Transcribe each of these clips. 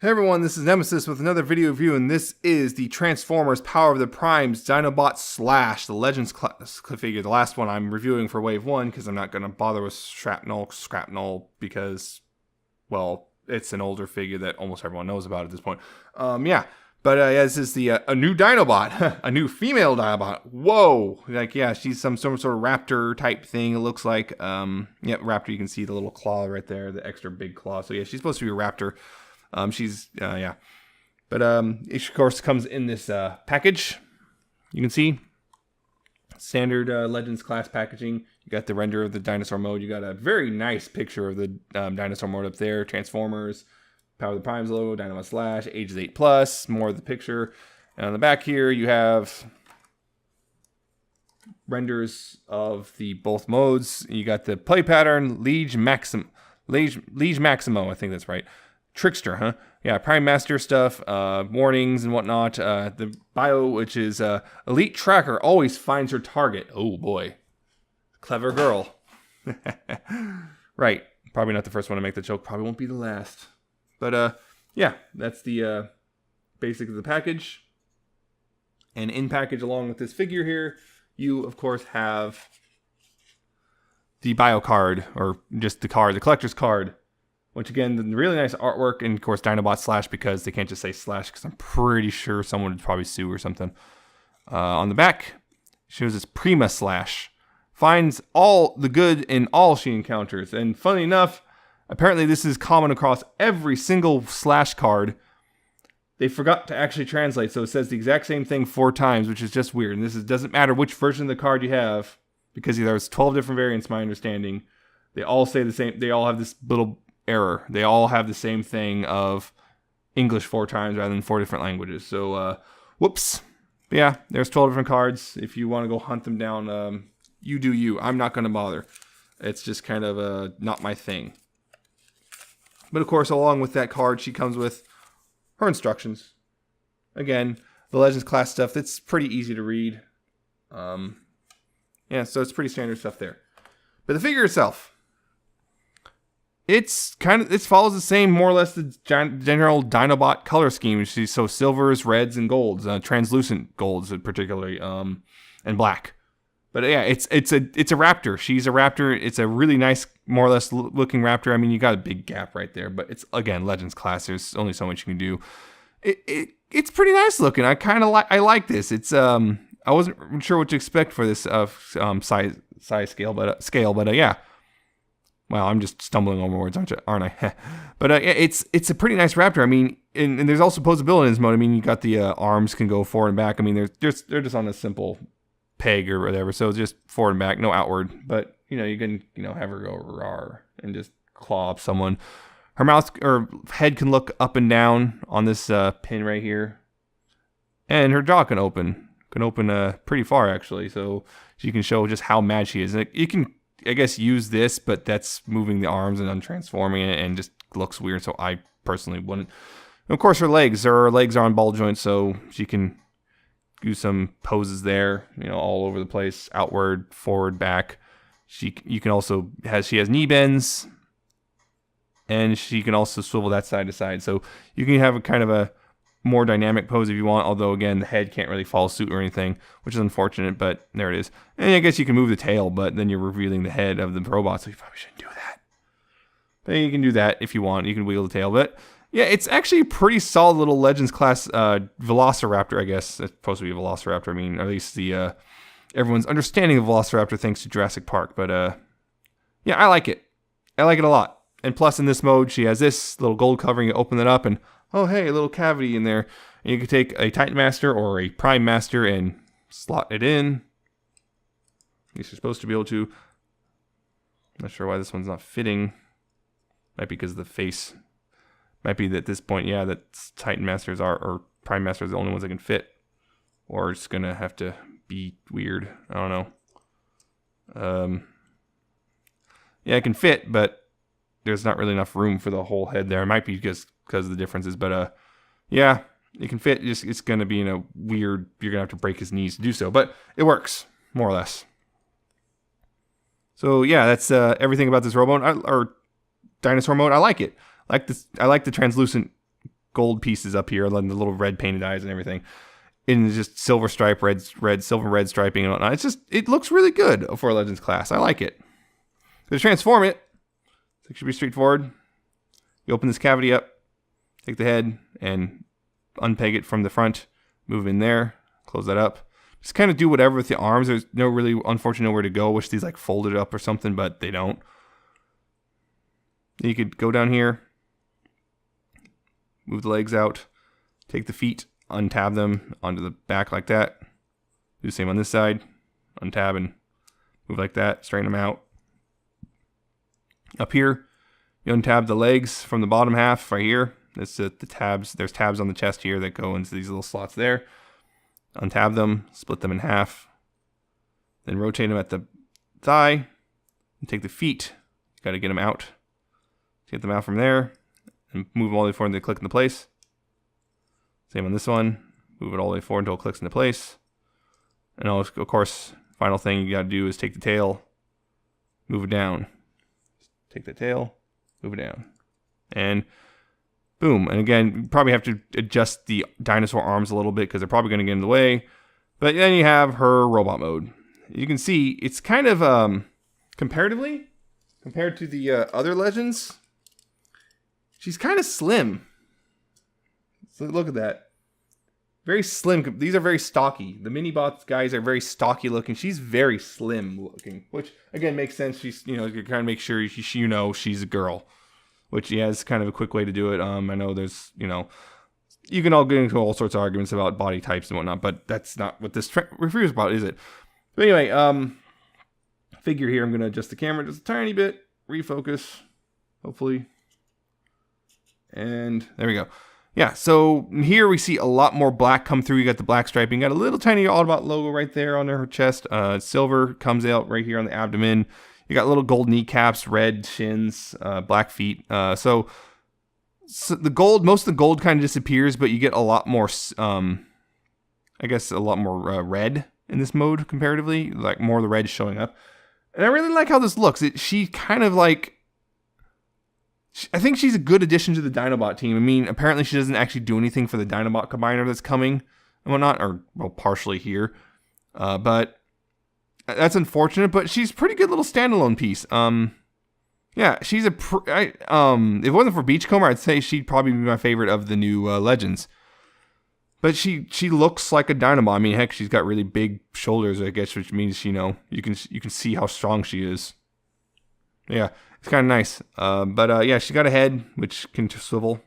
Hey everyone, this is Nemesis with another video review, and this is the Transformers Power of the Primes Dinobot Slash, the Legends figure. The last one I'm reviewing for Wave 1, because I'm not going to bother with Scrapnel, because, well, it's an older figure that almost everyone knows about at this point. This is a new Dinobot, a new female Dinobot. Whoa! She's some sort of raptor type thing, it looks like. Raptor, you can see the little claw right there, the extra big claw. So yeah, she's supposed to be a raptor. But it of course comes in this package. You can see standard Legends class packaging. You got the render of the dinosaur mode. You got a very nice picture of the dinosaur mode up there. Transformers, Power of the Primes logo, Dinobot Slash, ages 8+. More of the picture. And on the back here, you have renders of the both modes. You got the play pattern, Liege Maximo. I think that's right. Trickster, huh? Yeah, Prime Master stuff, warnings and whatnot. The bio, which is Elite Tracker, always finds her target. Oh boy. Clever girl. Right. Probably not the first one to make the joke. Probably won't be the last. But yeah, that's the basic of the package. And in package along with this figure here, you of course have the bio card, or just the card, the collector's card. Which again, the really nice artwork, and of course Dinobot Slash, because they can't just say Slash, because I'm pretty sure someone would probably sue or something. On the back, shows this Prima Slash. Finds all the good in all she encounters. And funny enough, apparently this is common across every single Slash card. They forgot to actually translate, so it says the exact same thing 4 times, which is just weird. And this doesn't matter which version of the card you have, because there's 12 different variants, my understanding. They all say the same, they all have this little error. They all have the same thing of English 4 times rather than 4 different languages. So, whoops. But yeah, there's 12 different cards. If you want to go hunt them down, you do you. I'm not going to bother. It's just kind of not my thing. But of course, along with that card, she comes with her instructions. Again, the Legends class stuff, that's pretty easy to read. So it's pretty standard stuff there. But the figure itself, it follows the same, more or less, the general Dinobot color scheme. So silvers, reds, and golds, translucent golds particularly, and black. But yeah, it's a raptor. She's a raptor. It's a really nice, more or less looking raptor. I mean, you got a big gap right there, but it's again Legends class. There's only so much you can do. It's pretty nice looking. I like this. It's I wasn't sure what to expect for this size scale, but yeah. Well, I'm just stumbling over words, aren't I? But it's a pretty nice raptor. I mean, and there's also posability in this mode. I mean, you got the arms can go forward and back. I mean, they're just on a simple peg or whatever, so it's just forward and back, no outward. But you can have her go rawr and just claw up someone. Her mouth or head can look up and down on this pin right here, and her jaw can open pretty far actually, so she can show just how mad she is. And you can, I guess, use this, but that's moving the arms and untransforming it, and just looks weird, so I personally wouldn't. And of course, her legs are on ball joints, so she can do some poses there, all over the place, outward, forward, back. She has knee bends, and she can also swivel that side to side, so you can have a kind of a more dynamic pose if you want, although again the head can't really follow suit or anything, which is unfortunate, but there it is. And I guess you can move the tail, but then you're revealing the head of the robot, so you probably shouldn't do that. But you can do that if you want. You can wiggle the tail, but yeah, it's actually a pretty solid little Legends class Velociraptor, I guess. It's supposed to be a Velociraptor. I mean, at least the everyone's understanding of Velociraptor thanks to Jurassic Park, but yeah, I like it. I like it a lot. And plus in this mode, she has this little gold covering. You open it up and oh, hey, a little cavity in there. And you can take a Titan Master or a Prime Master and slot it in. At least you're supposed to be able to. I'm not sure why this one's not fitting. Might be because of the face. Might be that at this point, yeah, that Titan Masters or Prime Masters are the only ones that can fit. Or it's going to have to be weird. I don't know. Yeah, it can fit, but there's not really enough room for the whole head there. It might be because of the differences, but yeah, it can fit. It's going to be in a weird, you're going to have to break his knees to do so, but it works, more or less. So yeah, that's everything about this robot or dinosaur mode. I like it. I like the translucent gold pieces up here, and then the little red painted eyes and everything. In just silver stripe, silver red striping and whatnot. It looks really good for a Legends class. I like it. To transform it, it should be straightforward. You open this cavity up, take the head, and unpeg it from the front. Move in there, close that up. Just kind of do whatever with the arms. There's no really, unfortunately, nowhere to go. Wish these like folded up or something, but they don't. You could go down here, move the legs out, take the feet, untab them onto the back like that. Do the same on this side. Untab and move like that. Straighten them out. Up here, you untab the legs from the bottom half right here. That's the tabs. There's tabs on the chest here that go into these little slots there. Untab them, split them in half. Then rotate them at the thigh. And take the feet. Got to get them out. Get them out from there. And move them all the way forward until they click into place. Same on this one. Move it all the way forward until it clicks into place. And of course, final thing you got to do is take the tail, move it down. Take the tail, move it down. And boom. And again, you probably have to adjust the dinosaur arms a little bit because they're probably going to get in the way. But then you have her robot mode. You can see it's kind of, comparatively, compared to the other Legends, she's kind of slim. So look at that. Very slim. These are very stocky. The Minibots guys are very stocky looking. She's very slim looking, which again makes sense. She's, you kind of make sure she's a girl, which yeah, is kind of a quick way to do it. I know there's, you can all get into all sorts of arguments about body types and whatnot, but that's not what this review is about, is it? But anyway, figure here. I'm going to adjust the camera just a tiny bit, refocus, hopefully. And there we go. Yeah, so here we see a lot more black come through. You got the black striping. You got a little tiny Autobot logo right there on her chest. Silver comes out right here on the abdomen. You got little gold kneecaps, red shins, black feet. So the gold, most of the gold kind of disappears, but you get a lot more, I guess, a lot more red in this mode comparatively. Like more of the red showing up. And I really like how this looks. She kind of like... I think she's a good addition to the Dinobot team. I mean, apparently she doesn't actually do anything for the Dinobot combiner that's coming and whatnot, or, well, partially here. But that's unfortunate, but she's a pretty good little standalone piece. Yeah, she's if it wasn't for Beachcomber, I'd say she'd probably be my favorite of the new Legends. But she looks like a Dinobot. I mean, heck, she's got really big shoulders, I guess, which means, you can see how strong she is. Yeah. It's kind of nice. But yeah, she got a head, which can swivel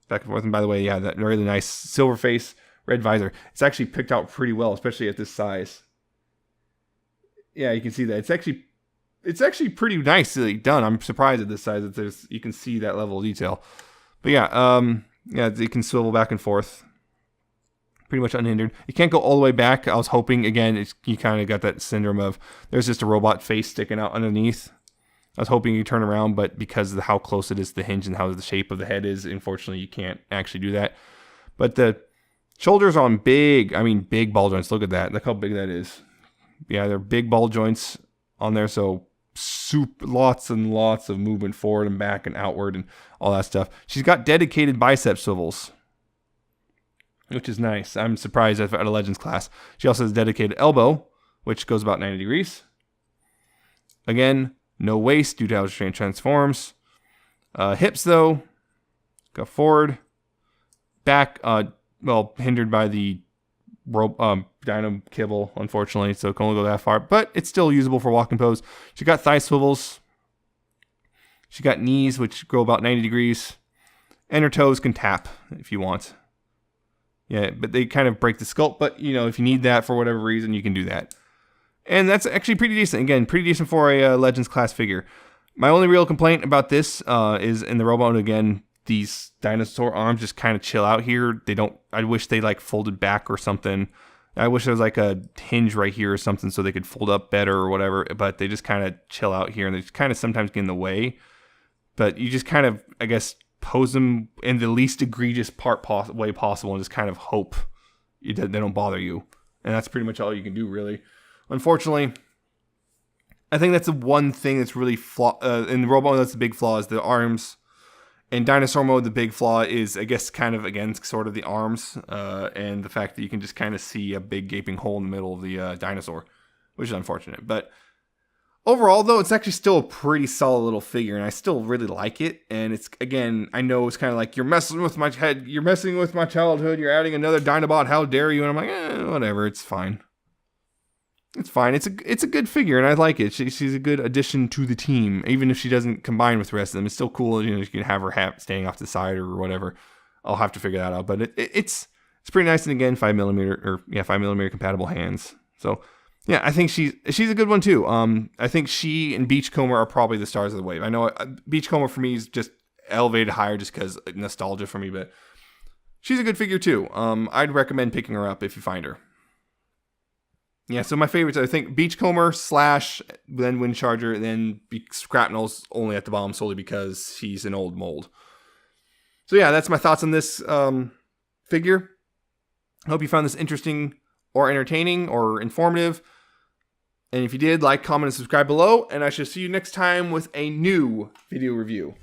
back and forth. And by the way, yeah, that really nice silver face, red visor. It's actually picked out pretty well, especially at this size. Yeah, you can see that. It's actually pretty nicely done. I'm surprised at this size that you can see that level of detail. But yeah, yeah, you can swivel back and forth. Pretty much unhindered. You can't go all the way back. I was hoping, again, you kind of got that syndrome of there's just a robot face sticking out underneath. I was hoping you turn around, but because of how close it is to the hinge and how the shape of the head is, unfortunately, you can't actually do that. But the shoulders on big ball joints. Look at that. Look how big that is. Yeah, they're big ball joints on there, so lots and lots of movement forward and back and outward and all that stuff. She's got dedicated bicep swivels, which is nice. I'm surprised at a Legends class. She also has a dedicated elbow, which goes about 90 degrees. Again, no waist due to how she transforms. Hips, though, go forward. Back, well, hindered by the Dino kibble, unfortunately, so it can only go that far. But it's still usable for walking pose. She got thigh swivels. She got knees, which go about 90 degrees. And her toes can tap if you want. Yeah, but they kind of break the sculpt. But, if you need that for whatever reason, you can do that. And that's actually pretty decent. Again, pretty decent for a Legends class figure. My only real complaint about this is in the robot. Again, these dinosaur arms just kind of chill out here. I wish they folded back or something. I wish there was a hinge right here or something so they could fold up better or whatever. But they just kind of chill out here and they just kind of sometimes get in the way. But you just kind of, I guess, pose them in the least egregious way possible and just kind of hope they don't bother you. And that's pretty much all you can do, really. Unfortunately, I think that's the one thing that's really in the robot. That's the big flaw is the arms In dinosaur mode, the big flaw is, I guess, kind of, again, sort of the arms and the fact that you can just kind of see a big gaping hole in the middle of the dinosaur, which is unfortunate. But overall, though, it's actually still a pretty solid little figure, and I still really like it. And it's, again, I know it's kind of like, you're messing with my head, you're messing with my childhood, you're adding another Dinobot, how dare you? And I'm like, whatever, it's fine. It's fine. It's a good figure, and I like it. She's a good addition to the team, even if she doesn't combine with the rest of them. It's still cool. You can have her hat staying off the side or whatever. I'll have to figure that out, but it's pretty nice. And again, 5mm compatible hands. So yeah, I think she's a good one too. I think she and Beachcomber are probably the stars of the wave. I know Beachcomber for me is just elevated higher just because nostalgia for me, but she's a good figure too. I'd recommend picking her up if you find her. Yeah, so my favorites, I think Beachcomber / then Windcharger, then Scrapnel's only at the bottom solely because he's an old mold. So yeah, that's my thoughts on this figure. I hope you found this interesting or entertaining or informative. And if you did, like, comment, and subscribe below. And I shall see you next time with a new video review.